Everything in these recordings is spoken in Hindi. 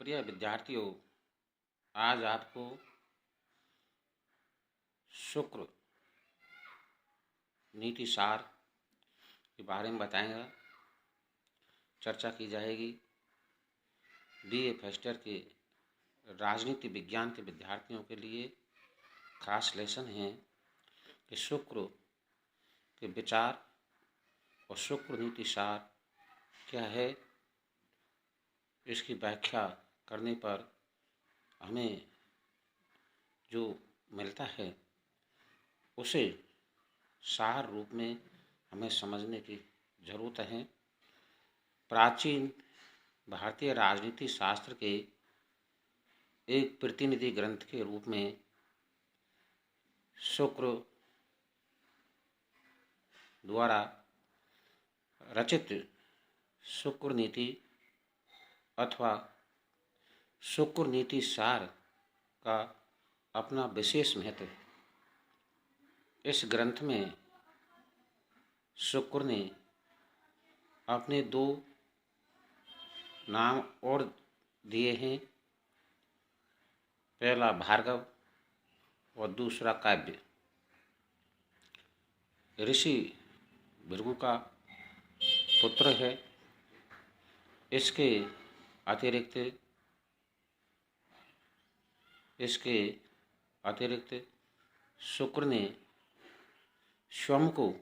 प्रिय विद्यार्थियों, आज आपको शुक्र नीति सार के बारे में बताएंगा। चर्चा की जाएगी। बीए फर्स्ट ईयर के राजनीति विज्ञान के विद्यार्थियों के लिए खास लेसन है कि शुक्र के विचार और शुक्र नीति सार क्या है। इसकी व्याख्या करने पर हमें जो मिलता है उसे सार रूप में हमें समझने की जरूरत है। प्राचीन भारतीय राजनीति शास्त्र के एक प्रतिनिधि ग्रंथ के रूप में शुक्र द्वारा रचित शुक्र नीति अथवा शुक्र नीति सार का अपना विशेष महत्व है। इस ग्रंथ में शुक्र ने अपने दो नाम और दिए हैं, पहला भार्गव और दूसरा काव्य। ऋषि भृगु का पुत्र है। इसके अतिरिक्त शुक्र ने स्वयं को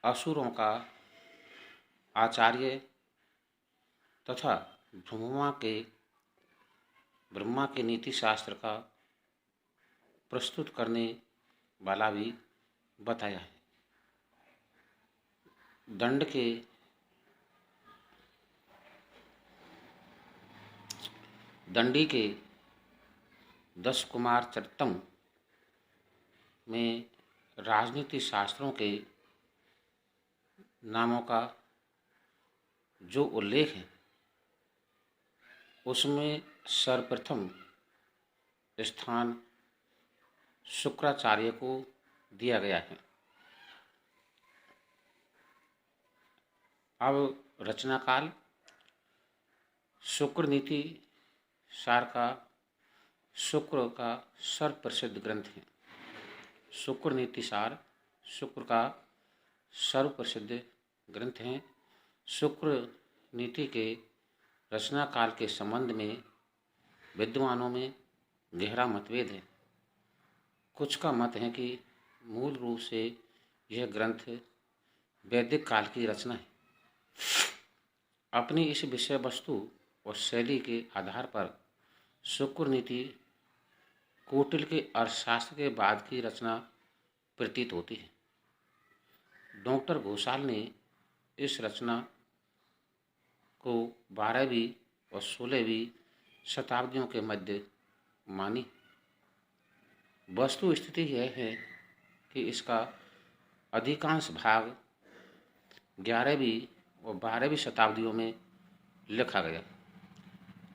असुरों का आचार्य तथा ब्रह्मा के नीति शास्त्र का प्रस्तुत करने वाला भी बताया है। दंडी के 10 कुमार चरितम में राजनीति शास्त्रों के नामों का जो उल्लेख है उसमें सर्वप्रथम स्थान शुक्राचार्य को दिया गया है। अब रचनाकाल। शुक्र नीति सार का शुक्र का सर्वप्रसिद्ध ग्रंथ है। शुक्र नीति सार शुक्र का सर्वप्रसिद्ध ग्रंथ है। शुक्र नीति के रचना काल के संबंध में विद्वानों में गहरा मतभेद है। कुछ का मत है कि मूल रूप से यह ग्रंथ वैदिक काल की रचना है। अपनी इस विषय वस्तु और शैली के आधार पर शुक्र नीति कौटिल्य के अर्थशास्त्र के बाद की रचना प्रतीत होती है। डॉक्टर घोषाल ने इस रचना को 12वीं और 16वीं शताब्दियों के मध्य मानी। वस्तु स्थिति यह है कि इसका अधिकांश भाग 11वीं और 12वीं शताब्दियों में लिखा गया,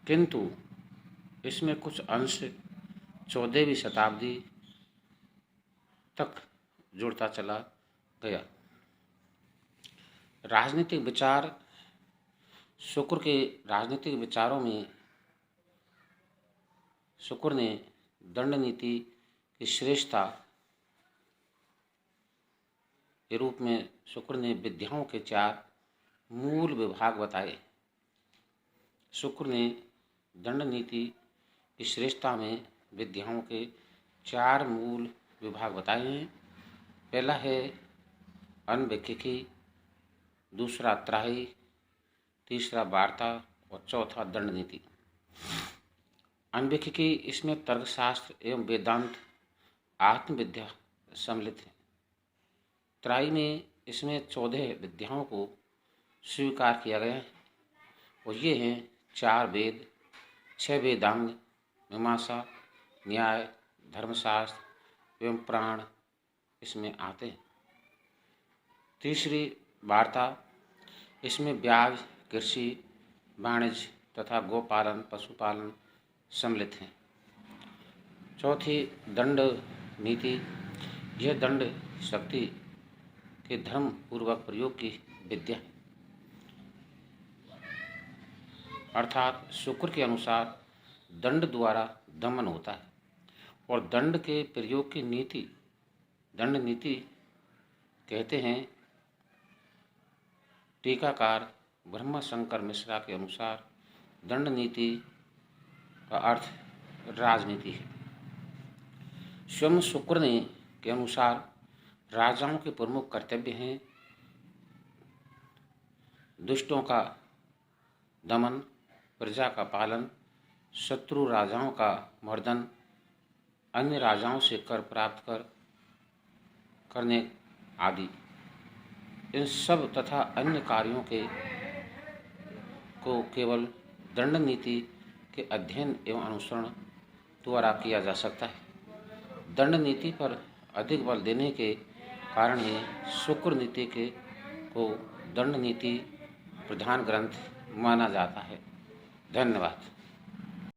किंतु इसमें कुछ अंश 14वीं शताब्दी तक जुड़ता चला गया। राजनीतिक विचार। शुक्र के राजनीतिक विचारों में शुक्र ने दंड नीति की श्रेष्ठता के रूप में शुक्र ने विद्याओं के 4 मूल विभाग बताए। शुक्र ने दंड नीति की श्रेष्ठता में विद्याओं के 4 मूल विभाग बताए हैं। पहला है अनभिज्ञिकी, दूसरा त्राही, तीसरा वार्ता और चौथा दंड नीति। अनभिज्ञिकी इसमें तर्कशास्त्र एवं वेदांत आत्मविद्या सम्मिलित है। त्राही में इसमें 14 विद्याओं को स्वीकार किया गया है और ये हैं 4 वेद, 6 वेदांग, मीमांसा, न्याय, धर्मशास्त्र एवं प्राण इसमें आते हैं। तीसरी वार्ता। इसमें ब्याज, कृषि, वाणिज्य तथा गोपालन, पशुपालन सम्मिलित हैं। चौथी दंड नीति। यह दंड शक्ति के धर्म पूर्वक प्रयोग की विद्या है। अर्थात शुक्र के अनुसार दंड द्वारा दमन होता है और दंड के प्रयोग की नीति दंड नीति कहते हैं। टीकाकार ब्रह्मशंकर मिश्रा के अनुसार दंड नीति का अर्थ राजनीति है। स्वयं शुक्र ने के अनुसार राजाओं के प्रमुख कर्तव्य हैं दुष्टों का दमन, प्रजा का पालन, शत्रु राजाओं का मर्दन, अन्य राजाओं से कर प्राप्त करने आदि। इन सब तथा अन्य कार्यों को केवल दंड नीति के अध्ययन एवं अनुसरण द्वारा किया जा सकता है। दंड नीति पर अधिक बल देने के कारण ही शुक्र नीति को दंड नीति प्रधान ग्रंथ माना जाता है। धन्यवाद।